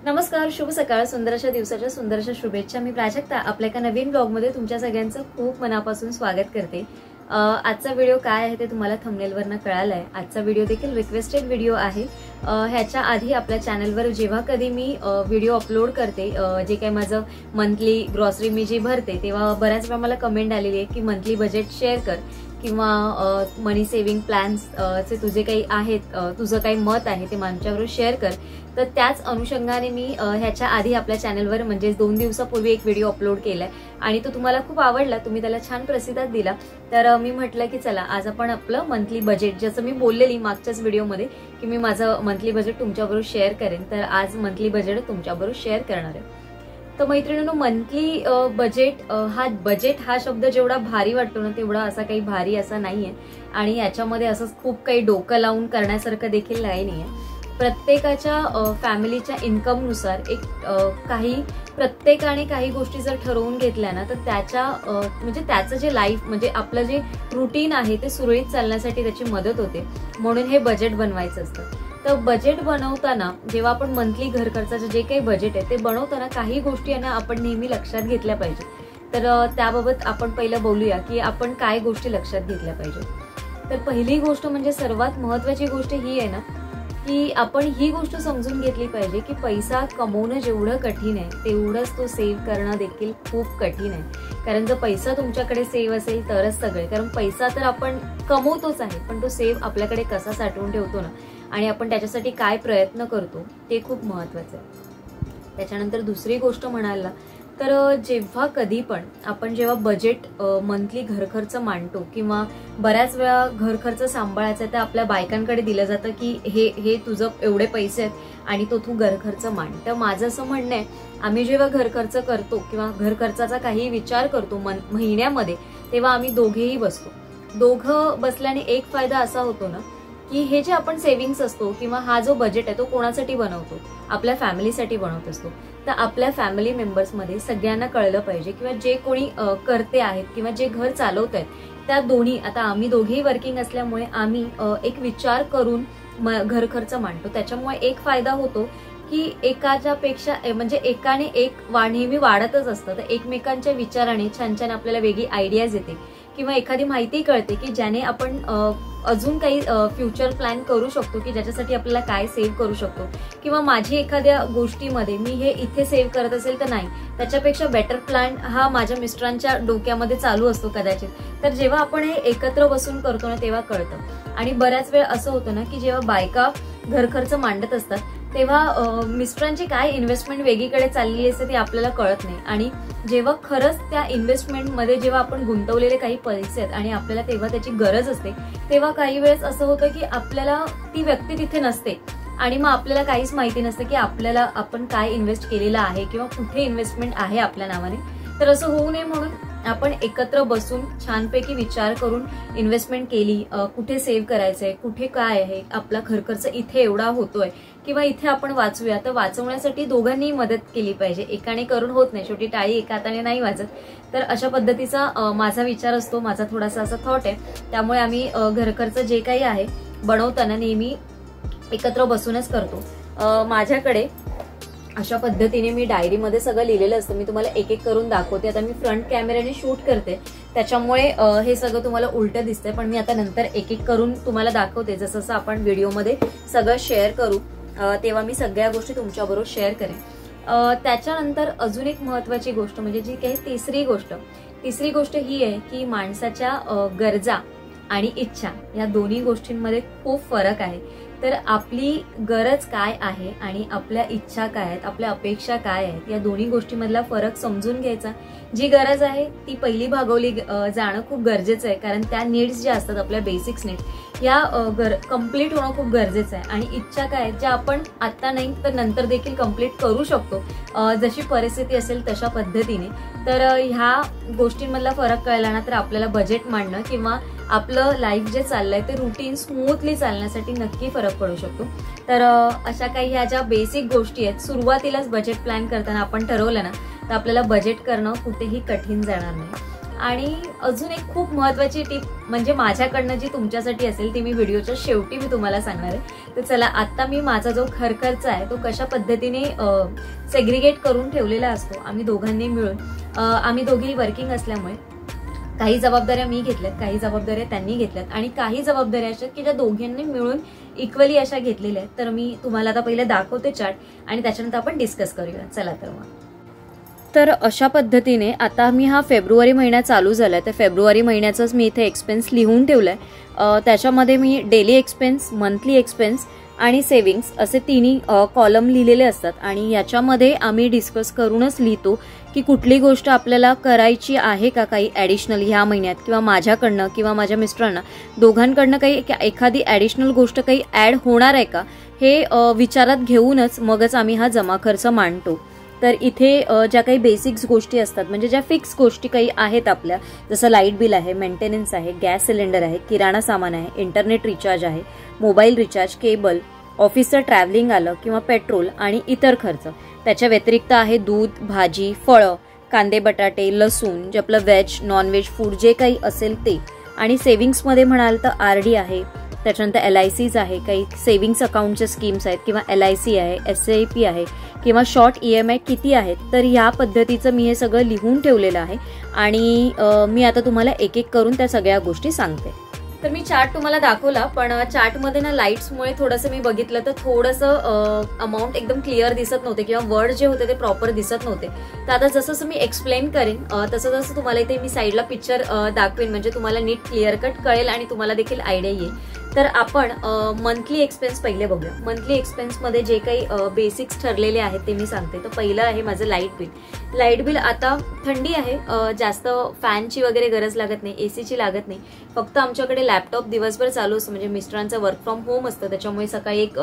नमस्कार, शुभ सकाळ. सुंदरशा दिवसाच्या सुंदरशा शुभेच्छा. मी प्राजक्ता आपल्या एका नवीन ब्लॉगमध्ये तुमच्या सगळ्यांचं खूप मनापासून स्वागत करते. आजचा व्हिडिओ काय आहे ते तुम्हाला थंबनेलवरनं कळालंय. आजचा व्हिडिओ देखील रिक्वेस्टेड व्हिडिओ आहे. ह्याच्या आधी आपल्या चॅनलवर जेव्हा कधी मी व्हिडिओ अपलोड करते, जे काही माझं मंथली ग्रॉसरी मी जी भरते, तेव्हा बऱ्याच वेळा मला कमेंट आलेली आहे की मंथली बजेट शेअर कर किंवा मनी सेव्हिंग प्लॅन्स चे तुझे काही आहेत, तुझं काही मत आहे ते माझ्याबरोबर शेअर कर. तर त्याच अनुषंगाने मी ह्याच्या आधी आपल्या चॅनलवर म्हणजे 2 दिवसापूर्वी एक व्हिडिओ अपलोड केलाय आणि तो तुम्हाला खूप आवडला. तुम्ही त्याला छान प्रतिसाद दिला. तर मी म्हटलं की चला आज आपण आपलं मंथली बजेट, जसं मी बोललेली मागच्याच व्हिडिओमध्ये की मी माझं मंथली बजेट तुमच्याबरोबर शेअर करेन, तर आज मंथली बजेट तुमच्याबरोबर शेअर करणार आहे. तर मैत्रिणींनो, मंथली बजेट हा शब्द जेवढा भारी वाटतो ना, तेवढा असा काही भारी असा नाहीये आणि याच्यामध्ये असं खूप काही डोकं लावून करण्यासारखं देखील नाहीये. प्रत्येकाच्या फॅमिलीच्या इन्कमनुसार प्रत्येकाने काही गोष्टी जर ठरवून घेतल्या ना, तर त्याचं जे लाईफ म्हणजे आपलं जे रुटीन आहे ते सुरळीत चालण्यासाठी त्याची मदत होते. म्हणून हे बजेट बनवायचं असतं. तर बजेट बनवताना जेव्हा आपण मंथली घर खर्चाचं जे काही बजेट आहे ते बनवताना काही गोष्टी आहे ना आपण नेहमी लक्षात घेतल्या पाहिजे. तर त्याबाबत आपण पहिलं बोलूया की आपण काय गोष्टी लक्षात घेतल्या पाहिजे. तर पहिली गोष्ट म्हणजे सर्वात महत्वाची गोष्ट ही आहे ना की आपण ही गोष्ट समजून घेतली पाहिजे की पैसा कमवणं जेवढं कठीण आहे तेवढंच तो सेव्ह करणं देखील खूप कठीण आहे. कारण जर पैसा तुमच्याकडे सेव्ह असेल तरच सगळे, कारण पैसा तर आपण कमवतोच आहे, पण तो सेव्ह आपल्याकडे कसा साठवून ठेवतो ना आणि आपण त्याच्यासाठी काय प्रयत्न करतो ते खूप महत्वाचं आहे. त्याच्यानंतर दुसरी गोष्ट म्हणायला तर जेव्हा बजेट मंथली घर खर्च मांडतो किंवा बऱ्याच वेळा घर खर्च सांभाळायचा तर आपल्या बायकांकडे दिलं जातं की हे तुझं एवढे पैसे आहेत आणि तो तू घर खर्च मांड. तर माझं असं म्हणणं आहे, आम्ही जेव्हा घर खर्च करतो किंवा घर खर्चाचा काही विचार करतो महिन्यामध्ये, तेव्हा आम्ही दोघेही बसतो. दोघं बसल्याने एक फायदा असा होतो ना की हे जे आपण सेव्हिंग्स असतो किंवा हा जो बजेट आहे तो कोणासाठी बनवतो, आपल्या फॅमिलीसाठी बनवत असतो. तर आपल्या फॅमिली मेंबर्समध्ये सगळ्यांना कळलं पाहिजे किंवा जे कोणी करते आहेत किंवा जे घर चालवत आहेत त्या दोन्ही, आता आम्ही दोघेही वर्किंग असल्यामुळे आम्ही एक विचार करून घर खर्च मांडतो. त्याच्यामुळे एक फायदा होतो की एकाच्यापेक्षा म्हणजे एकाने एक नेहमी वाढतच असतं. तर एकमेकांच्या विचाराने छान छान आपल्याला वेगळी आयडियाज येते किंवा एखादी माहिती कळते की ज्याने आपण अजून काही फ्युचर प्लॅन करू शकतो की ज्याच्यासाठी आपल्याला काय सेव्ह करू शकतो किंवा माझी एखाद्या गोष्टीमध्ये मी हे इथे सेव्ह करत असेल तर नाही, त्याच्यापेक्षा बेटर प्लॅन हा माझ्या मिस्टरांच्या डोक्यामध्ये चालू असतो कदाचित. तर जेव्हा आपण हे एकत्र बसून करतो ना तेव्हा कळतं. आणि बऱ्याच वेळ असं होतं ना की जेव्हा बायका घर खर्च मांडत असतात तेव्हा मिस्टरांची काय इन्व्हेस्टमेंट वेगळीकडे चाललेली असते ते आपल्याला कळत नाही. आणि जेव्हा खरंच त्या इन्व्हेस्टमेंटमध्ये जेव्हा आपण गुंतवलेले काही पैसे आहेत आणि आपल्याला तेव्हा त्याची गरज असते, तेव्हा काही वेळेस असं होतं की आपल्याला ती व्यक्ती तिथे नसते आणि मग आपल्याला काहीच माहिती नसतं की आपण काय इन्व्हेस्ट केलेलं आहे किंवा कुठे इन्व्हेस्टमेंट आहे आपल्या नावाने. तर असं होऊ नये म्हणून आपण एकत्र बसून छानपैकी विचार करून इन्व्हेस्टमेंट केली, कुठे सेव्ह करायचंय, कुठे काय आहे, आपला घर खर्च इथे एवढा होतोय किंवा इथे आपण वाचूया. तर वाचवण्यासाठी दोघांनी मदत केली पाहिजे, एकाने करून होत नाही, शेवटी टाळी एका हाताने नाही वाजत. तर अशा पद्धतीचा माझा विचार असतो, माझा थोडासा असा थॉट आहे. त्यामुळे आम्ही घर खर्च जे काही आहे बनवताना नेहमी एकत्र बसूनच करतो. माझ्याकडे अशा पद्धतीने मी डायरीमध्ये सगळं लिहिलेलं असतं. मी तुम्हाला एक एक करून दाखवते. आता मी फ्रंट कॅमेऱ्याने शूट करते त्याच्यामुळे हे सगळं तुम्हाला उलटं दिसतंय, पण मी आता नंतर एक एक करून तुम्हाला दाखवते. जसं जसं आपण व्हिडिओमध्ये सगळं शेअर करू तेव्हा मी सगळ्या गोष्टी तुमच्याबरोबर शेअर करेन. त्याच्यानंतर अजून एक महत्वाची गोष्ट म्हणजे जी काही तिसरी गोष्ट ही आहे की माणसाच्या गरजा आणि इच्छा या दोन्ही गोष्टींमध्ये खूप फरक आहे. तर आपली गरज काय आहे आणि आपल्या इच्छा काय आहेत, आपल्या अपेक्षा काय आहेत, या दोन्ही गोष्टींमधला फरक समजून घ्यायचा. जी गरज आहे ती पहिली भागवली जाणं खूप गरजेचं आहे, कारण त्या नीड्स ज्या असतात आपल्या बेसिक्स नीड्स या कम्प्लीट होणं खूप गरजेचं आहे. आणि इच्छा काय ज्या आपण आता नाही तर नंतर देखील कम्प्लीट करू शकतो जशी परिस्थिती असेल तशा पद्धतीने. तर ह्या गोष्टींमधला फरक कळला ना तर आपल्याला बजेट मांडणं किंवा आपलं लाईफ जे चाललंय ते रुटीन स्मूथली चालण्यासाठी नक्की फरक पडू शकतो. तर अशा काही ह्या ज्या बेसिक गोष्टी आहेत, सुरुवातीलाच बजेट प्लॅन करताना आपण ठरवलं ना तर आपल्याला बजेट करणं कुठेही कठीण जाणार नाही. आणि अजून एक खूप महत्त्वाची टिप म्हणजे माझ्याकडनं जी तुमच्यासाठी असेल ती मी व्हिडिओच्या शेवटी मी तुम्हाला सांगणार आहे. तर चला आता मी माझा जो खर्च आहे तो कशा पद्धतीने सेग्रिगेट करून ठेवलेला असतो आम्ही दोघांनी मिळून. आम्ही दोघी वर्किंग असल्यामुळे काही जबाबदाऱ्या मी घेतल्यात, काही जबाबदाऱ्या त्यांनी घेतल्यात आणि काही जबाबदाऱ्या अशा की ज्या दोघांनी मिळून इक्वली अशा घेतलेल्या आहेत. तर मी तुम्हाला आता पहिले दाखवते चार्ट आणि त्याच्यानंतर आपण डिस्कस करूया. चला तर मग. तर अशा पद्धतीने आता मी हा फेब्रुवारी महिना चालू झालाय तर फेब्रुवारी महिन्याचाच मी इथे एक्सपेन्स लिहून ठेवलाय. त्याच्यामध्ये मी डेली एक्सपेन्स, मंथली एक्सपेन्स आणि सेव्हिंग्स असे तिन्ही कॉलम लिहिलेले असतात आणि याच्यामध्ये आम्ही डिस्कस करूनच लिहितो की कुठली गोष्ट आपल्याला करायची आहे का काही ॲडिशनल ह्या महिन्यात, किंवा माझ्याकडनं किंवा माझ्या मिस्टरांना दोघांकडनं काही एखादी ॲडिशनल गोष्ट काही ॲड होणार आहे का हे विचारात घेऊनच मगच आम्ही हा जमा खर्च मांडतो. तर इथे ज्या काही बेसिक्स गोष्टी असतात म्हणजे ज्या फिक्स गोष्टी काही आहेत आपल्या, जसं लाईट बिल आहे, मेंटेनन्स आहे, गॅस सिलेंडर आहे, किराणा सामान आहे, इंटरनेट रिचार्ज आहे, मोबाईल रिचार्ज, केबल, ऑफिसचं ट्रॅव्हलिंग आलं किंवा पेट्रोल आणि इतर खर्च. त्याच्या व्यतिरिक्त आहे दूध, भाजी, फळं, कांदे, बटाटे, लसूण, जे आपलं व्हेज, नॉन व्हेज फूड जे काही असेल ते. आणि सेव्हिंग्समध्ये म्हणाल तर RD आहे, त्याच्यानंतर LICs आहे, काही सेव्हिंग्स अकाउंटच्या स्कीम्स आहेत किंवा LIC आहे, SIP आहे किंवा शॉर्ट EMI किती आहेत. तर या पद्धतीचं मी हे सगळं लिहून ठेवलेलं आहे आणि मी आता तुम्हाला एक एक करून त्या सगळ्या गोष्टी सांगते. तर मी चार्ट तुम्हाला दाखवला, पण चार्टमध्ये ना लाईट्समुळे थोडंसं मी बघितलं तर थोडंसं अमाऊंट एकदम क्लिअर दिसत नव्हते किंवा वर्ड जे होते ते प्रॉपर दिसत नव्हते. तर आता जसं मी एक्सप्लेन करेन तसं तसं तुम्हाला इथे मी साईडला पिक्चर दाखवेन म्हणजे तुम्हाला नीट क्लिअर कट कळेल आणि तुम्हाला देखील आयडिया येईल. तर आपण मंथली एक्सपेन्स पहिले बघूया. मंथली एक्सपेन्समध्ये जे काही बेसिक्स ठरलेले आहेत ते मी सांगते. तर पहिलं आहे माझं लाईट बिल. लाईट बिल आता थंडी आहे, जास्त फॅनची वगैरे गरज लागत नाही, एसीची लागत नाही. फक्त आमच्याकडे लॅपटॉप दिवसभर चालू असतो म्हणजे मिस्टरांचं वर्क फ्रॉम होम असतं, त्याच्यामुळे सकाळी एक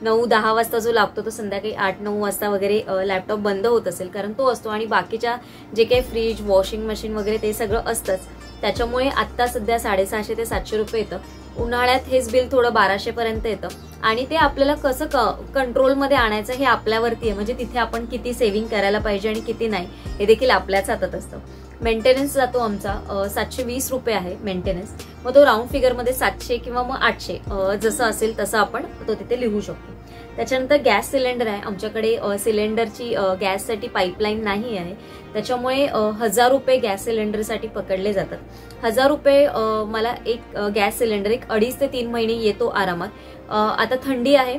9-10 वाजता जो लागतो तो संध्याकाळी 8-9 वाजता वगैरे लॅपटॉप बंद होत असेल कारण तो असतो. आणि बाकीच्या जे काही फ्रीज, वॉशिंग मशीन वगैरे ते सगळं असतंच. त्याच्यामुळे आता सध्या 650 ते 700 रुपये येतं. उन्हाळ्यात हेच बिल थोडं 1200 पर्यंत येतं आणि ते आपल्याला कसं कंट्रोलमध्ये आणायचं हे आपल्यावरती आहे. म्हणजे तिथे आपण किती सेव्हिंग करायला पाहिजे आणि किती नाही हे देखील आपल्याच हातात असतं. मेंटेनन्स जातो आमचा 720 रुपये आहे मेंटेनन्स. मग तो राऊंड फिगरमध्ये 700 किंवा मग 800 जसं असेल तसं आपण तो तिथे लिहू शकतो. त्याच्यानंतर गॅस सिलेंडर आहे आमच्याकडे. सिलेंडरची गॅससाठी पाईपलाईन नाही आहे, त्याच्यामुळे 1000 रुपये गॅस सिलेंडरसाठी पकडले जातात. 1000 रुपये मला एक गॅस सिलेंडर एक 2.5 ते 3 महिने येतो आरामात. आता थंडी आहे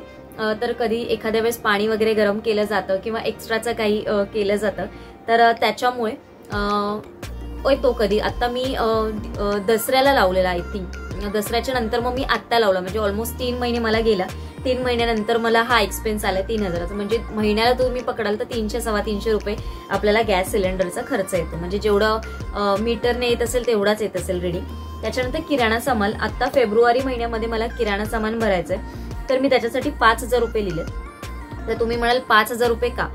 तर कधी एखाद्या वेळेस पाणी वगैरे गरम केलं जातं किंवा एक्स्ट्राचं काही केलं जातं तर त्याच्यामुळे तो कधी आता मी दसऱ्याला लावलेला आय थिंक. दसऱ्याच्या नंतर मग मी आत्ता लावला म्हणजे ऑलमोस्ट 3 महिने मला गेला. 3 महिन्यानंतर मला हा एक्सपेन्स आला 3000चा. म्हणजे महिन्याला तुम्ही पकडाल तर 300-350 रुपये आपल्याला गॅस सिलेंडरचा खर्च येतो. म्हणजे जेवढं मीटरने येत असेल तेवढाच येत असेल रीडिंग. त्याच्यानंतर किराणा सामान. आता फेब्रुवारी महिन्यामध्ये मला किराणा सामान भरायचंय तर मी त्याच्यासाठी 5000 रुपये लिहिले. तर तुम्ही म्हणाल 5000 रुपये का?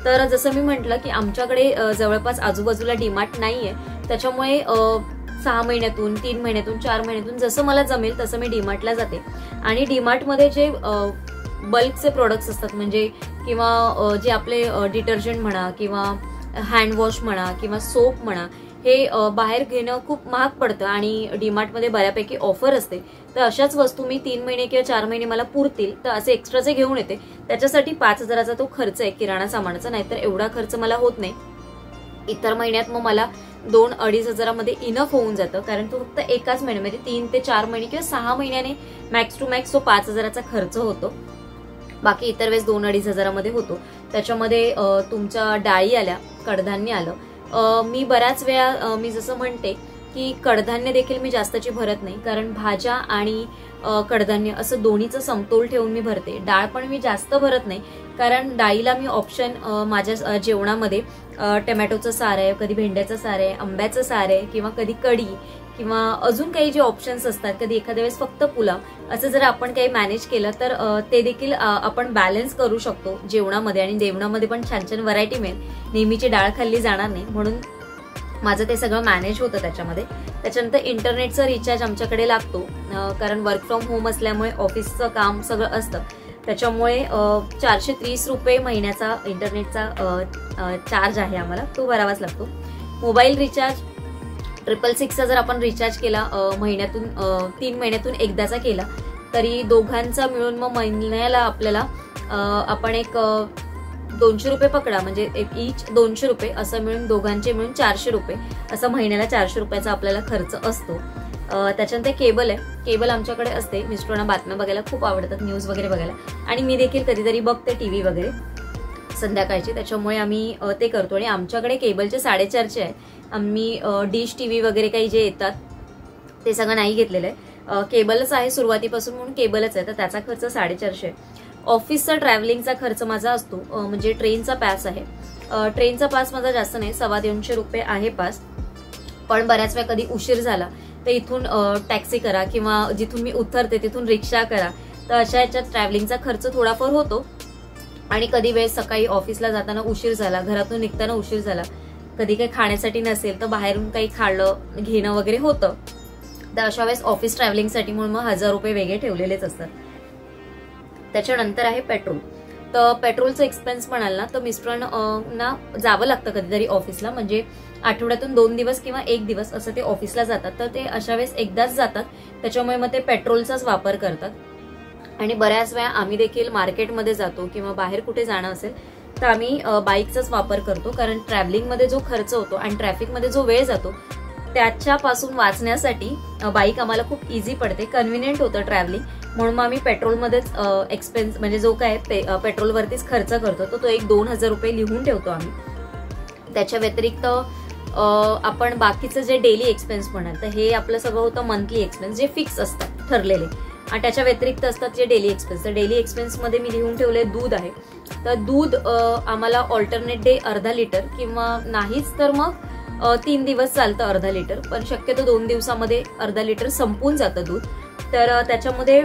तर जसं मी म्हटलं की आमच्याकडे जवळपास आजूबाजूला डीमार्ट नाहीये, त्याच्यामुळे 6 महिन्यातून, 3 महिन्यातून, 4 महिन्यातून जसं मला जमेल तसं मी डीमार्टला जाते. आणि डीमार्टमध्ये जे बल्कचे प्रोडक्ट्स असतात म्हणजे किंवा जे आपले डिटर्जंट म्हणा किंवा हँडवॉश म्हणा किंवा सोप म्हणा हे बाहेर घेणं खूप महाग पडतं आणि डीमार्टमध्ये बऱ्यापैकी ऑफर असते. तर अशाच वस्तू मी 3 महिने किंवा 4 महिने मला पुरतील तर असे एक्स्ट्राचे घेऊन येते. त्याच्यासाठी 5000चा तो खर्च आहे किराणा सामानाचा, नाहीतर एवढा खर्च मला होत नाही. इतर महिन्यात मग मला 2-2.5 हजारामध्ये इनफ होऊन जातं कारण तो फक्त एकाच महिन्यामध्ये 3 ते 4 महिने किंवा 6 महिन्याने मॅक्स टू मॅक्स तो 5000चा खर्च होतो. बाकी इतर वेळेस 2-2.5 हजारामध्ये होतो. त्याच्यामध्ये तुमच्या डाळी आल्या, कडधान्य आलं. मी बऱ्याच वेळा मी जसं म्हणते की कडधान्य देखील मी जास्तची भरत नाही कारण भाज्या आणि कडधान्य असं दोन्हीचं समतोल ठेवून मी भरते. डाळ पण मी जास्त भरत नाही कारण डाळीला मी ऑप्शन माझ्या जेवणामध्ये टमॅटोचं सार आहे, कधी भेंड्याचं सार आहे, आंब्याचं सार आहे किंवा कधी कढी किंवा अजून काही जे ऑप्शन्स असतात, कधी एखाद्या वेळेस फक्त पुलाव, असं जर आपण काही मॅनेज केलं तर ते देखील आपण बॅलन्स करू शकतो जेवणामध्ये आणि जेवणामध्ये पण छान छान व्हरायटी मिळेल. नेहमीची डाळ खाल्ली जाणार नाही म्हणून माझं ते सगळं मॅनेज होतं त्याच्यामध्ये. त्याच्यानंतर इंटरनेटचा रिचार्ज आमच्याकडे लागतो कारण वर्क फ्रॉम होम असल्यामुळे ऑफिसचं काम सगळं असतं, त्याच्यामुळे 430 रुपये महिन्याचा इंटरनेटचा चार्ज आहे आम्हाला, तो भरावाच लागतो. मोबाईल रिचार्ज 666चा जर आपण रिचार्ज केला महिन्यातून 3 महिन्यातून एकदाचा केला तरी दोघांचा मिळून मग महिन्याला आपल्याला आपण एक 200 रुपये पकडा, म्हणजे एक ईच 200 रुपये असं मिळून दोघांचे मिळून 400 रुपये असं महिन्याला 400 रुपयाचा आपल्याला खर्च असतो. त्याच्यानंतर केबल आहे. केबल आमच्याकडे असते. मिस्टरांना बातम्या बघायला खूप आवडतात, न्यूज वगैरे बघायला, आणि मी देखील कधीतरी बघते टीव्ही वगैरे संध्याकाळची, त्याच्यामुळे आम्ही ते करतो. आणि आमच्याकडे केबलचे 450 आहे. आम्ही डिश टीव्ही वगैरे काही जे येतात ते सगळं नाही घेतलेलं आहे. केबलच आहे सुरुवातीपासून, म्हणून केबलच आहे, तर त्याचा खर्च 450 आहे. ऑफिसचा ट्रॅव्हलिंगचा खर्च माझा असतो, म्हणजे ट्रेनचा पास आहे. ट्रेनचा पास माझा जास्त नाही, 250 रुपये आहे पास. पण बऱ्याच वेळा कधी उशीर झाला तर इथून टॅक्सी करा किंवा जिथून मी उतरते तिथून रिक्षा करा, तर अशा याच्यात ट्रॅव्हलिंगचा खर्च थोडाफार होतो. आणि कधी वेळेस सकाळी ऑफिसला जाताना उशीर झाला, घरातून निघताना उशीर झाला, कधी काही खाण्यासाठी नसेल तर बाहेरून काही खाल्लं घेणं वगैरे होतं, तर अशा वेळेस ऑफिस ट्रॅव्हलिंगसाठी म्हणून मग 1000 रुपये वेगळे ठेवलेलेच असतात. त्याच्यानंतर आहे पेट्रोल. तर पेट्रोलचं एक्सपेन्स म्हणाल ना तर मिस्टरांना जावं लागतं कधीतरी ऑफिसला, म्हणजे आठवड्यातून 2 दिवस किंवा 1 दिवस असं ते ऑफिसला जातात, तर ते अशा वेळेस एकदाच जातात, त्याच्यामुळे मग ते पेट्रोलचाच वापर करतात. आणि बऱ्याच वेळा आम्ही देखील मार्केटमध्ये जातो किंवा बाहेर कुठे जाणं असेल तर आम्ही बाईकचाच वापर करतो, कारण ट्रॅव्हलिंगमध्ये जो खर्च होतो आणि ट्रॅफिकमध्ये जो वेळ जातो त्याच्यापासून वाचण्यासाठी बाईक आम्हाला खूप इझी पडते, कन्व्हिनियंट होतं ट्रॅव्हलिंग, म्हणून मग आम्ही पेट्रोलमध्येच एक्सपेन्स म्हणजे जो काय पेट्रोलवरतीच खर्च करतो तो एक 2000 रुपये लिहून ठेवतो आम्ही. त्याच्या व्यतिरिक्त आपण बाकीचं जे डेली एक्सपेन्स म्हणाल तर हे आपलं सगळं होतं मंथली एक्सपेन्स, जे फिक्स असतात ठरलेले, आणि त्याच्या व्यतिरिक्त असतात जे डेली एक्सपेन्स. तर डेली एक्सपेन्स मध्ये मी लिहून ठेवले दूध आहे. तर दूध आम्हाला ऑल्टरनेट डे अर्धा लिटर किंवा नाहीच तर मग 3 दिवस चालतं अर्धा लिटर, पण शक्यतो 2 दिवसामध्ये अर्धा लिटर संपून जातं दूध. तर त्याच्यामध्ये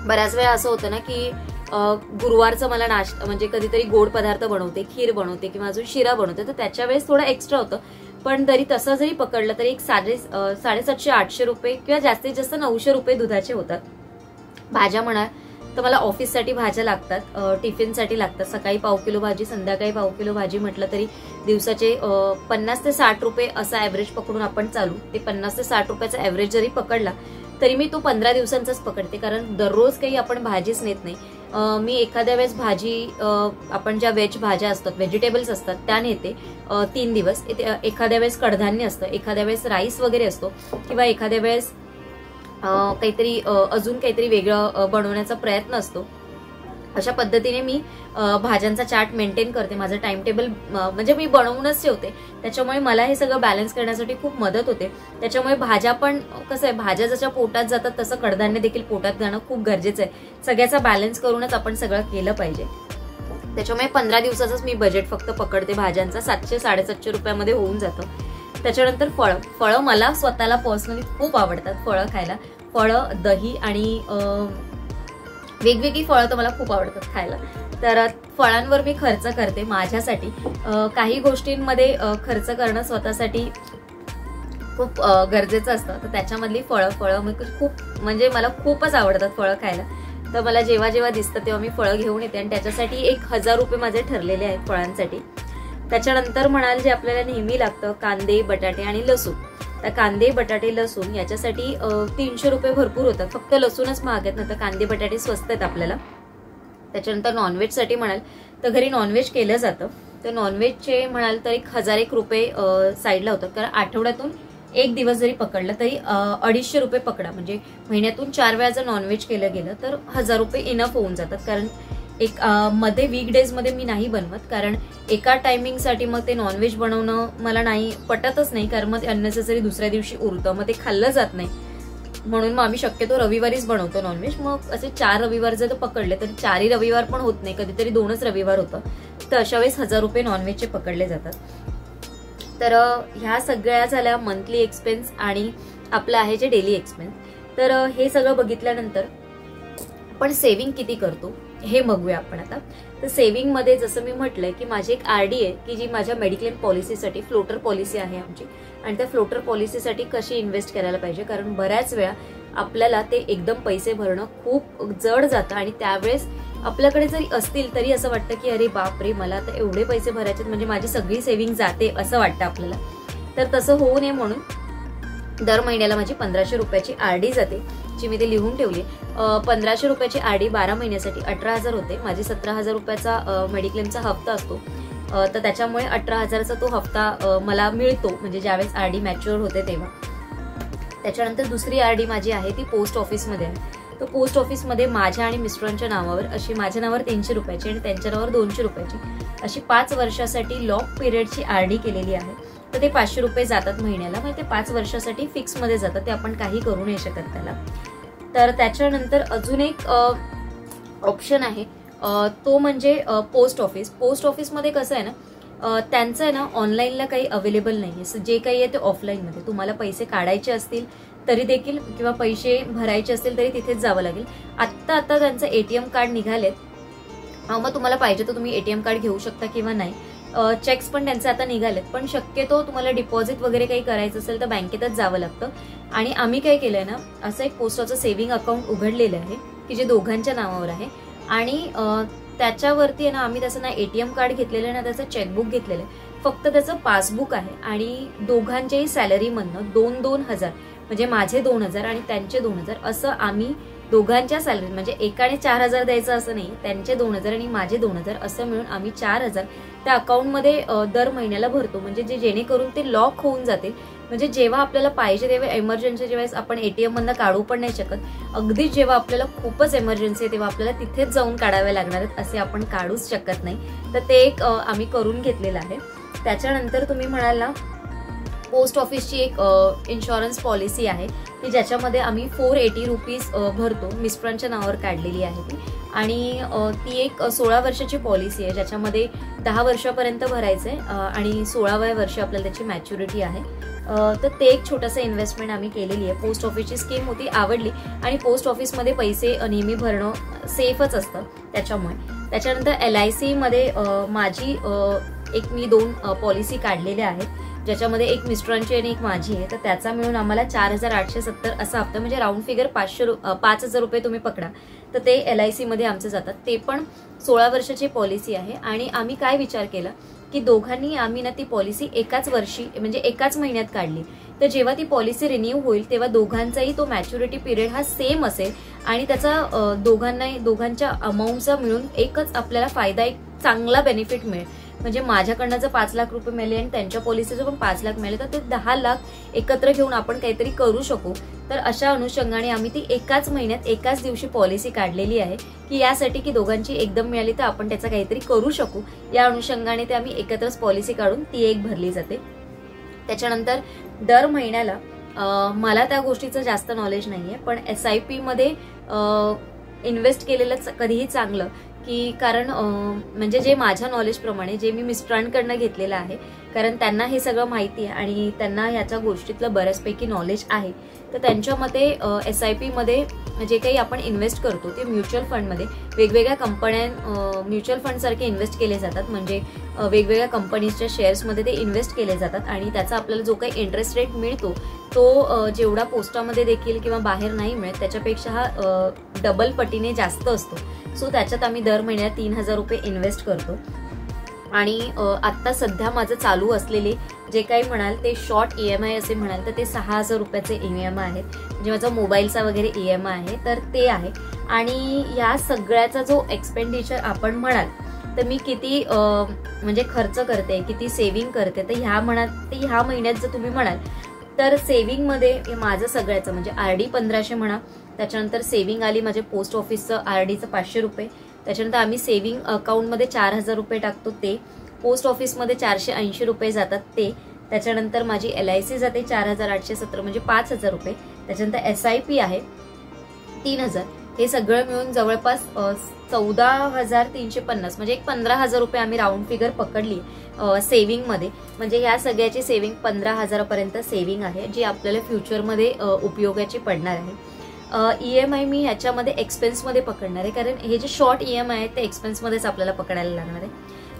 बऱ्याच वेळा असं होतं ना की गुरुवारचं मला नाश्ता म्हणजे कधीतरी गोड पदार्थ बनवते, खीर बनवते किंवा अजून शिरा बनवते, तर त्याच्या वेळेस थोडं एक्स्ट्रा होतं. पण तरी तसं जरी पकडलं तरी एक 750-800 रुपये किंवा जास्तीत जास्त 900 रुपये दुधाचे होतात. भाज्या म्हणा तर मला ऑफिससाठी भाज्या लागतात, टिफिनसाठी लागतात. सकाळी पाव किलो भाजी, संध्याकाळी पाव किलो भाजी म्हटलं तरी दिवसाचे 50 ते 60 रुपये असा ऍव्हरेज पकडून आपण चालू. ते 50 ते 60 रुपयाचा ऍव्हरेज जरी पकडला तरी मी तो 15 दिवसांचाच पकडते, कारण दररोज काही आपण भाजीच नेत नाही. मी एखाद्या वेळेस भाजी आपण ज्या व्हेज भाज्या असतात, व्हेजिटेबल्स असतात त्या नेते 3 दिवस. एखाद्या वेळेस कडधान्य असतं, एखाद्या वेळेस राईस वगैरे असतो, किंवा एखाद्या वेळेस काहीतरी अजून काहीतरी वेगळं बनवण्याचा प्रयत्न असतो. अशा पद्धतीने मी भाज्यांचा चार्ट मेंटेन करते. माझं टाइम टेबल म्हणजे मी बनवूनच ठेवते, त्याच्यामुळे मला हे सगळं बॅलन्स करण्यासाठी खूप मदत होते. त्याच्यामुळे भाज्या पण कसं आहे, भाज्या जशा पोटात जातात तसं कडधान्य देखील पोटात जाणं खूप गरजेचं आहे. सगळ्याचा बॅलन्स करूनच आपण सगळं केलं पाहिजे. त्याच्यामुळे 15 दिवसाचंच मी बजेट फक्त पकडते भाज्यांचा. 700-750 रुपयामध्ये होऊन जातं. त्याच्यानंतर फळं मला स्वतःला पर्सनली खूप आवडतात फळं खायला. फळं, दही आणि वेगवेगळी फळं तर मला खूप आवडतात खायला. तर फळांवर मी खर्च करते माझ्यासाठी. काही गोष्टींमध्ये खर्च करणं स्वतःसाठी खूप गरजेचं असतं, तर त्याच्यामधली फळं खूप म्हणजे मला खूपच आवडतात फळं खायला. तर मला जेव्हा जेव्हा दिसतं तेव्हा मी फळं घेऊन येते, आणि त्याच्यासाठी 1000 रुपये माझे ठरलेले आहेत फळांसाठी. त्याच्यानंतर म्हणाल जे आपल्याला नेहमी लागतं, कांदे, बटाटे आणि लसूण. तर कांदे, बटाटे, लसूण याच्यासाठी 300 रुपये भरपूर होतात. फक्त लसूणच महाग आहेत, ना तर कांदे बटाटे स्वस्त आहेत आपल्याला. त्याच्यानंतर नॉनव्हेजसाठी म्हणाल तर घरी नॉनव्हेज केलं जातं, तर नॉनव्हेजचे म्हणाल तर 1001 रुपये साईडला होतात. कारण आठवड्यातून 1 दिवस जरी पकडला तरी 250 रुपये पकडा, म्हणजे महिन्यातून 4 वेळा जर नॉनव्हेज केलं गेलं तर 1000 रुपये इनफ होऊन जातात. कारण एक मध्ये वीकडेज मध्ये मी नाही बनवत, कारण एका टायमिंगसाठी मग ते नॉनव्हेज बनवणं मला नाही पटतच नाही, कारण मग ते अननेसेसरी दुसऱ्या दिवशी उरतं, मग ते खाल्लं जात नाही. म्हणून मग आम्ही शक्यतो रविवारीच बनवतो नॉनव्हेज. मग असे 4 रविवार जर पकडले तरी 4ही रविवार पण होत नाही, कधीतरी 2च रविवार होतं. तर अशा वेळेस 1000 रुपये नॉनव्हेजचे पकडले जातात. तर ह्या सगळ्या झाल्या मंथली एक्सपेन्स आणि आपलं आहे जे डेली एक्सपेन्स. तर हे सगळं बघितल्यानंतर आपण सेव्हिंग किती करतो हे बघूया आपण आता. तर सेव्हिंग मध्ये जसं मी म्हटलंय की माझी एक आरडी आहे की जी माझ्या मेडिक्लेम पॉलिसीसाठी, फ्लोटर पॉलिसी आहे आमची, आणि त्या फ्लोटर पॉलिसीसाठी कशी इन्व्हेस्ट करायला पाहिजे. कारण बऱ्याच वेळा आपल्याला ते एकदम पैसे भरणं खूप जड जातं, आणि त्यावेळेस आपल्याकडे जरी असतील तरी असं वाटतं की अरे बापरे, मला आता एवढे पैसे भरायचे म्हणजे माझी सगळी सेव्हिंग जाते असं वाटतं आपल्याला. तर तसं होऊ नये म्हणून दर महिन्याला माझी 1500 रुपयाची RD जाते, जी मी ते लिहून ठेवली. 1500 रुपयाची RD 12 महिन्यासाठी 18,000 होते. माझी 17,000 रुपयाचा मेडिक्लेमचा हप्ता असतो, तर त्याच्यामुळे 18,000चा तो हप्ता मला मिळतो, म्हणजे ज्यावेळेस RD मॅच्युअर होते तेव्हा. त्याच्यानंतर दुसरी RD माझी आहे ती पोस्ट ऑफिसमध्ये आहे. तर पोस्ट ऑफिसमध्ये माझ्या आणि मिस्टरांच्या नावावर अशी, माझ्या नावावर 300 रुपयाची आणि त्यांच्या नावावर 200 रुपयाची अशी 5 वर्षासाठी लॉक पिरियडची RD केलेली आहे. तर ते 500 रुपये जातात महिन्याला, म्हणजे ते 5 वर्षासाठी फिक्समध्ये जातात, ते आपण काही करू नाही शकत त्याला. तर त्याच्यानंतर अजून एक ऑप्शन आहे, तो म्हणजे पोस्ट ऑफिस. पोस्ट ऑफिसमध्ये कसं आहे ना, त्यांचं आहे ना ऑनलाईनला काही अवेलेबल नाही आहे, जे काही आहे ते ऑफलाईनमध्ये. तुम्हाला पैसे काढायचे असतील तरी देखील किंवा पैसे भरायचे असतील तरी तिथेच जावं लागेल. आत्ता त्यांचं ATM कार्ड निघालेत, मग तुम्हाला पाहिजे तर तुम्ही ATM कार्ड घेऊ शकता किंवा नाही. चेक्स पण त्यांचे आता निघालेत, पण शक्यतो तुम्हाला डिपॉझिट वगैरे काही करायचं असेल तर बँकेतच जावं लागतं. आणि आम्ही काय केलंय ना, असं एक पोस्टाचं सेव्हिंग अकाउंट उघडलेलं आहे की जे दोघांच्या नावावर आहे. आणि त्याच्यावरती आहे ना, आम्ही त्याचं ना ATM कार्ड घेतलेलं आहे ना, त्याचं चेकबुक घेतलेलं आहे. फक्त त्याचं पासबुक आहे आणि दोघांच्याही सॅलरीमधनं 2,000 म्हणजे माझे 2,000 आणि त्यांचे 2,000 असं आम्ही दोघांच्या सॅलरी, म्हणजे एकाने 4,000 द्यायचं असं नाही, त्यांचे 2,000 आणि माझे 2,000 असं मिळून आम्ही 4,000 त्या अकाउंटमध्ये दर महिन्याला भरतो. म्हणजे जे जेणेकरून ते लॉक होऊन जातील, म्हणजे जेव्हा आपल्याला पाहिजे तेव्हा एमर्जन्सी ज्यावेळेस आपण ATM मधनं काढू पण नाही शकत, अगदीच जेव्हा आपल्याला खूपच एमर्जन्सी आहे तेव्हा आपल्याला तिथेच जाऊन काढावे लागणार आहेत, असे आपण काढूच शकत नाही. तर ते एक आम्ही करून घेतलेलं आहे. त्याच्यानंतर तुम्ही म्हणाल ना, पोस्ट ऑफिसची एक इन्शुरन्स पॉलिसी आहे की ज्याच्यामध्ये आम्ही 480 रुपीज भरतो, मिस्टरांच्या नावावर काढलेली आहे ती. आणि ती एक 16 वर्षाची पॉलिसी आहे, ज्याच्यामध्ये 10 वर्षापर्यंत भरायचंय आणि 16व्या वर्षी आपल्याला त्याची मॅच्युरिटी आहे. तर ते एक छोटंसं इन्व्हेस्टमेंट आम्ही केलेली आहे. पोस्ट ऑफिसची स्कीम होती, आवडली. आणि पोस्ट ऑफिसमध्ये पैसे नेहमी भरणं सेफच असतं त्याच्यामुळे. त्याच्यानंतर LIC मध्ये माझी मी 2 पॉलिसी काढलेल्या आहेत, ज्याच्यामध्ये एक मिस्टरांची आणि एक माझी आहे. तर त्याचा मिळून आम्हाला 4,870 असा हप्ता, म्हणजे राऊंड फिगर 5,000 रुपये तुम्ही पकडा, तर ते LIC मध्ये आमचे जातात. ते पण 16 वर्षाची पॉलिसी आहे. आणि आम्ही काय विचार केला की दोघांनी आम्ही ना ती पॉलिसी एकाच वर्षी, म्हणजे एकाच महिन्यात काढली. तर जेव्हा ती पॉलिसी रिन्यू होईल तेव्हा दोघांचाही तो मॅच्युरिटी पिरियड हा सेम असेल आणि त्याचा दोघांच्या अमाऊंटचा मिळून एकच आपल्याला फायदा, एक चांगला बेनिफिट मिळेल. म्हणजे माझ्याकडनं जर 5 लाख रुपये मिळाले आणि त्यांच्या पॉलिसीचं पण 5 लाख मिळाले, तर ते 10 लाख एकत्र घेऊन आपण काहीतरी करू शकू. तर अशा अनुषंगाने आम्ही ती एकाच महिन्यात एकाच दिवशी पॉलिसी काढलेली आहे की यासाठी की दोघांची एकदम मिळाली तर आपण त्याचा काहीतरी करू शकू. या अनुषंगाने ते आम्ही एकत्रच पॉलिसी काढून ती एक भरली जाते. त्याच्यानंतर दर महिन्याला मला त्या गोष्टीचं जास्त नॉलेज नाहीये, पण SIP मध्ये इन्व्हेस्ट केलेलं कधीही चांगलं, की कारण म्हणजे जे माझ्या नॉलेजप्रमाणे जे मी मिस्टरांकडनं घेतलेलं आहे, कारण त्यांना हे सगळं माहिती आहे आणि त्यांना ह्याच्या गोष्टीतलं बऱ्याचपैकी नॉलेज आहे. तर त्यांच्या मते SIP मध्ये जे काही आपण इन्व्हेस्ट करतो ते म्युच्युअल फंडमध्ये वेगवेगळ्या कंपन्या म्युच्युअल फंड सारखे इन्व्हेस्ट केले जातात, म्हणजे वेगवेगळ्या कंपनीजच्या शेअर्समध्ये ते इन्व्हेस्ट केले जातात आणि त्याचा आपल्याला जो काही इंटरेस्ट रेट मिळतो तो जेवढा पोस्टामध्ये देखील किंवा बाहेर नाही मिळत त्याच्यापेक्षा हा डबल पटीने जास्त असतो. सो त्याच्यात आम्ही दर महिन्याला 3,000 रुपये इन्व्हेस्ट करतो. आणि आत्ता सध्या माझं चालू असलेले जे काही म्हणाल ते शॉर्ट EMI असे म्हणाल तर ते 6,000 रुपयाचे EMI आहेत, म्हणजे माझा मोबाईलचा वगैरे EMI आहे तर ते आहे. आणि या सगळ्याचा जो एक्सपेंडिचर आपण म्हणाल तर मी किती म्हणजे खर्च करते, किती सेव्हिंग करते, तर ह्या महिन्यात जर तुम्ही म्हणाल तर सेव्हिंग मध्ये माझं सगळ्याचं म्हणजे RD 1,500 म्हणा, त्याच्यानंतर सेव्हिंग आली माझे पोस्ट ऑफिसचं RDचं 500 रुपये, त्याच्यानंतर आम्ही सेव्हिंग अकाउंटमध्ये 4,000 रुपये टाकतो ते, पोस्ट ऑफिसमध्ये 480 रुपये जातात ते, त्याच्यानंतर माझी LIC जाते 4,870 म्हणजे 5,000 रुपये, त्याच्यानंतर SIP आहे 3,000, हे सगळं मिळून जवळपास 14,350 म्हणजे एक 15,000 रुपये आम्ही राऊंड फिगर पकडली सेव्हिंग मध्ये. म्हणजे ह्या सगळ्याची सेव्हिंग 15,000 पर्यंत सेव्हिंग आहे जी आपल्याला फ्युचरमध्ये उपयोगाची पडणार आहे. EMI मी ह्याच्यामध्ये एक्सपेन्समध्ये पकडणार आहे, कारण हे जे शॉर्ट EMI आहेत ते एक्सपेन्समध्येच आपल्याला पकडायला लागणार आहे.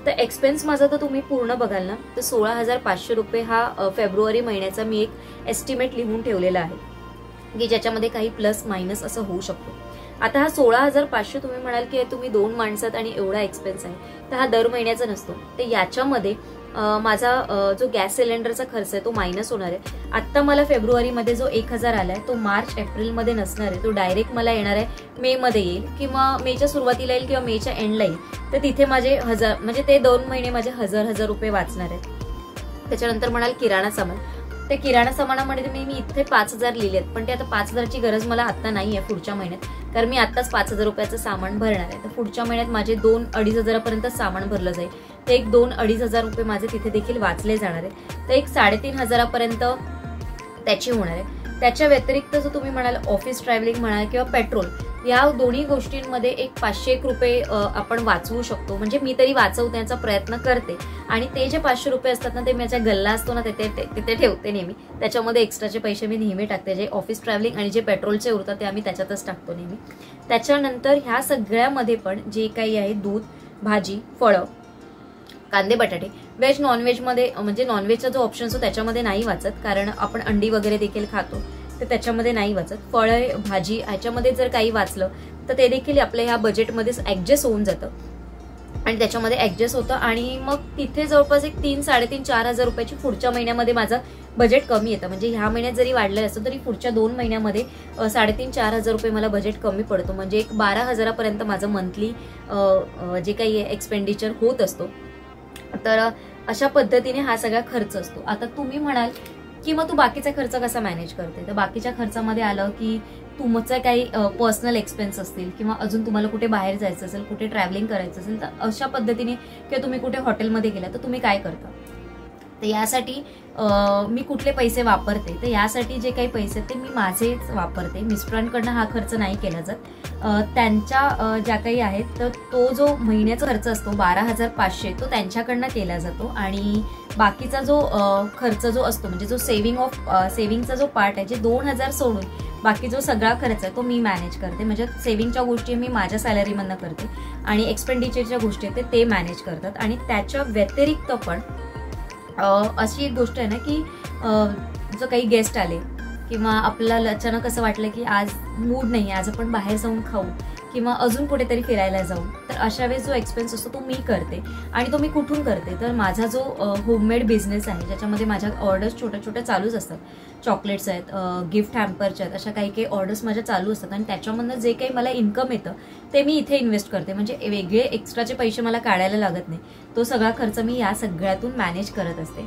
तर एक्सपेन्स माझा तर तुम्ही पूर्ण बघाल ना तर 16,500 रुपये हा फेब्रुवारी महिन्याचा मी एक एस्टिमेट लिहून ठेवलेला आहे की ज्याच्यामध्ये काही प्लस मायनस असं होऊ शकतो. आता हा 16,500 तुम्ही म्हणाल की तुम्ही 2 माणसात आणि एवढा एक्सपेन्स आहे, तर हा दर महिन्याचा नसतो. तर याच्यामध्ये माझा जो गॅस सिलेंडरचा खर्च आहे तो मायनस होणार आहे. आता मला फेब्रुवारीमध्ये जो 1000 आलाय तो मार्च एप्रिलमध्ये नसणार आहे, तो डायरेक्ट मला येणार आहे मे मध्ये येईल किंवा मेच्या सुरुवातीला येईल किंवा मेच्या एंडला येईल. तर तिथे माझे 1000 म्हणजे ते 2 महिने माझे 1000 रुपये वाचणार आहेत. त्याच्यानंतर म्हणाल किराणा सामान, ते किराणा सामानामध्ये मी इथे 5000 लिहिलेत, पण ते आता 5000ची गरज मला आता नाही आहे पुढच्या महिन्यात, कारण मी आताच 5000 रुपयाचं सामान भरणार आहे. तर पुढच्या महिन्यात माझे 2-2.5 हजारापर्यंत सामान भरलं जाईल. ते एक 2-2.5 हजार रुपये माझे तिथे देखील वाचले जाणार आहे. तर एक 3.5 हजारापर्यंत त्याची होणार आहे. त्याच्या व्यतिरिक्त जर तुम्ही म्हणाल ऑफिस ट्रॅव्हलिंग म्हणाल किंवा पेट्रोल, या दोन्ही गोष्टींमध्ये एक 501 रुपये आपण वाचवू शकतो. म्हणजे मी तरी वाचवण्याचा प्रयत्न करते आणि ते जे 500 रुपये असतात ना, ते माझ्या गल्ला असतो ना तिथे ठेवते नेहमी. त्याच्यामध्ये एक्स्ट्राचे पैसे मी नेहमी टाकते. जे ऑफिस ट्रॅव्हलिंग आणि जे पेट्रोलचे उरतात ते आम्ही त्याच्यातच टाकतो नेहमी. त्याच्यानंतर ह्या सगळ्यामध्ये पण जे काही आहे दूध, भाजी, फळं, कांदे, बटाटे, व्हेज नॉनव्हेजमध्ये म्हणजे नॉनव्हेजचा जो ऑप्शन असतो त्याच्यामध्ये नाही वाचत, कारण आपण अंडी वगैरे देखील खातो, तर त्याच्यामध्ये नाही वाचत. फळे, भाजी ह्याच्यामध्ये जर काही वाचलं तर ते देखील आपल्या ह्या बजेटमध्येच ऍडजस्ट होऊन जातं आणि त्याच्यामध्ये ऍडजस्ट होतं. आणि मग तिथे जवळपास एक 3-3.5-4 हजार रुपयाची पुढच्या महिन्यामध्ये माझं बजेट कमी येतं. म्हणजे ह्या महिन्यात जरी वाढलं असतं तरी पुढच्या 2 महिन्यामध्ये 3.5-4 हजार रुपये मला बजेट कमी पडतो. म्हणजे एक 12 हजारापर्यंत माझं मंथली जे काही एक्सपेंडिचर होत असतो. तर अशा पद्धतीने हा सगळा खर्च असतो. आता तुम्ही म्हणाल की मग तू बाकीचा खर्च कसा मॅनेज करते, तर बाकीच्या खर्चामध्ये आलं की तुमचं काही पर्सनल एक्सपेन्स असतील किंवा अजून तुम्हाला कुठे बाहेर जायचं असेल, कुठे ट्रॅव्हलिंग करायचं असेल, तर अशा पद्धतीने किंवा तुम्ही कुठे हॉटेलमध्ये गेला तर तुम्ही काय करता. तर यासाठी मी कुठले पैसे वापरते, तर यासाठी जे काही पैसे ते मी माझेच वापरते. मिस्टरांकडनं हा खर्च नाही केला जात. त्यांच्या ज्या काही आहेत तर तो जो महिन्याचा खर्च असतो 12,500 तो त्यांच्याकडनं केला जातो आणि बाकीचा जो खर्च जो असतो म्हणजे जो सेव्हिंगचा जो पार्ट आहे, जे 2000 सोडून बाकी जो सगळा खर्च आहे तो मी मॅनेज करते. म्हणजे सेव्हिंगच्या गोष्टी मी माझ्या सॅलरीमधनं करते आणि एक्सपेंडिचरच्या गोष्टी आहेत ते मॅनेज करतात. आणि त्याच्या व्यतिरिक्त पण अशी एक गोष्ट आहे ना की जो काही गेस्ट आले किंवा आपल्याला अचानक असं वाटलं की आज मूड नाही, आज आपण बाहेर जाऊन खाऊ किंवा अजून कुठेतरी फिरायला जाऊ, तर अशा वेळेस जो एक्सपेन्स असतो तो मी करते. आणि तो मी कुठून करते, तर माझा जो होममेड बिझनेस आहे ज्याच्यामध्ये माझ्या ऑर्डर्स छोट्या छोट्या चालूच असतात. चॉकलेट्स आहेत, गिफ्ट हॅम्परच्या आहेत, अशा काही काही ऑर्डर्स माझ्या चालू असतात आणि त्याच्यामधनं जे काही मला इन्कम येतं ते मी इथे इन्व्हेस्ट करते. म्हणजे वेगळे एक्स्ट्राचे पैसे मला काढायला लागत नाही. तो सगळा खर्च मी या सगळ्यातून मॅनेज करत असते.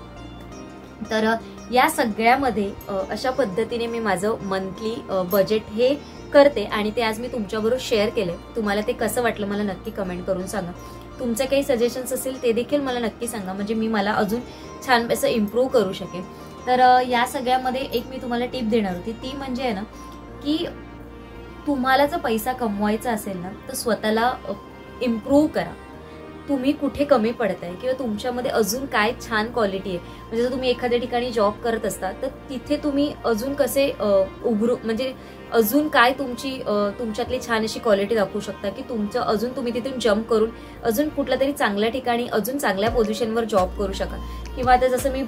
तर या सगळ्यामध्ये अशा पद्धतीने मी माझं मंथली बजेट हे करते आणि ते आज मी तुमच्याबरोबर शेअर केले. तुम्हाला ते कसं वाटलं मला नक्की कमेंट करून सांगा. तुमचे काही सजेशन्स असेल ते देखील मला नक्की सांगा, म्हणजे मी मला अजून छान असं इम्प्रूव्ह करू शकेन. तर या सगळ्यामध्ये एक मी तुम्हाला टिप देणार होती, ती म्हणजे आहे ना की तुम्हाला जर पैसा कमवायचा असेल ना तर स्वतःला इम्प्रूव्ह करा. तुम्ही कुठे कमी पडताय किंवा तुमच्यामध्ये अजून काय छान क्वालिटी आहे. म्हणजे जर तुम्ही एखाद्या ठिकाणी जॉब करत असता तर तिथे तुम्ही अजून कसे उभरू म्हणजे अजून काय तुमच्यातली छान अशी क्वालिटी दाखवू शकता की तुमचं अजून तुम्ही तिथून जम्प करून अजून कुठल्या तरी चांगल्या ठिकाणी अजून चांगल्या पोझिशनवर जॉब करू शका. किंवा आता जसं मी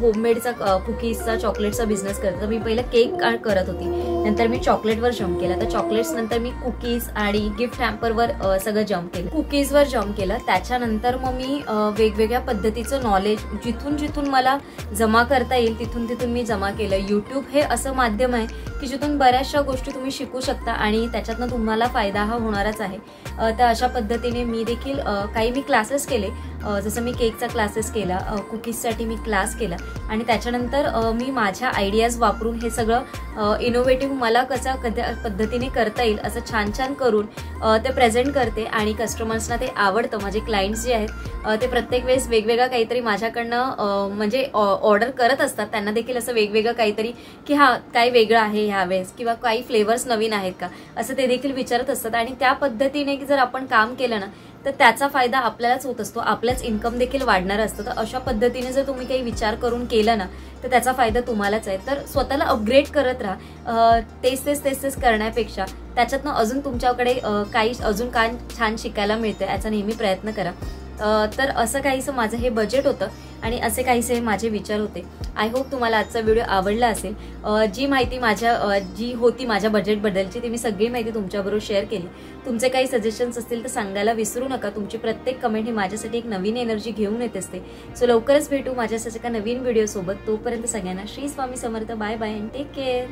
होममेडचा कुकीजचा चॉकलेटचा बिझनेस करते, तर मी पहिलं केक करत होती, नंतर मी चॉकलेटवर जम्प केला, तर चॉकलेट्स नंतर मी कुकीज आणि गिफ्ट हॅम्परवर सगळं जम्प केलं, कुकीजवर जम्प केलं. त्याच्यानंतर मग मी वेगवेगळ्या पद्धतीचं नॉलेज जिथून मला जमा करता येईल तिथून मी जमा केलं. युट्यूब हे असं माध्यम आहे की जिथून बऱ्याचशा गोष्टी तुम्ही शिकू शकता आणि त्याच्यातनं तुम्हाला फायदा हा होणारच आहे. तर अशा पद्धतीने मी देखील काही मी क्लासेस केले, जसं मी केकचा क्लासेस केला, कुकीजसाठी मी क्लास केला आणि त्याच्यानंतर मी माझ्या आयडियाज वापरून हे सगळं इनोव्हेटिव्ह मला कशा पद्धतीने करता येईल असं छान करून ते प्रेझेंट करते आणि कस्टमर्सना ते आवडतं. माझे क्लायंट्स जे आहेत ते प्रत्येक वेळेस वेगवेगळं काहीतरी माझ्याकडनं म्हणजे ऑर्डर करत असतात. त्यांना देखील असं वेगवेगळं काहीतरी की हा काय वेगळं आहे ह्यावेळेस किंवा काही फ्लेवर्स नवीन आहेत का असं ते देखील विचारत असतात. आणि त्या पद्धतीने जर आपण काम केलं ना तर त्याचा फायदा आपल्यालाच होत असतो, आपल्याच इन्कम देखील वाढणार असतं. तर अशा पद्धतीने जर तुम्ही काही विचार करून केलं ना तर त्याचा फायदा तुम्हालाच आहे. तर स्वतःला अपग्रेड करत राहा, तेच करण्यापेक्षा त्याच्यातनं अजून तुमच्याकडे काही अजून काय छान शिकायला मिळतं याचा नेहमी प्रयत्न करा. तर असं काहीसं माझं हे बजेट होतं आणि असे काहीसे माझे विचार होते. आय होप तुम्हाला आजचा व्हिडिओ आवडला असेल. जी माहिती जी होती माझ्या बजेटबद्दलची ती मी सगळी माहिती तुमच्याबरोबर शेअर केली. तुमचे काही सजेशन्स असतील तर सांगायला विसरू नका. तुमची प्रत्येक कमेंट ही माझ्यासाठी एक नवीन एनर्जी घेऊन येत असते. सो लवकरच भेटू माझ्यासाठी एका नवीन व्हिडिओ सोबत. तोपर्यंत सगळ्यांना Shri Swami Samarth. Bye bye and take care.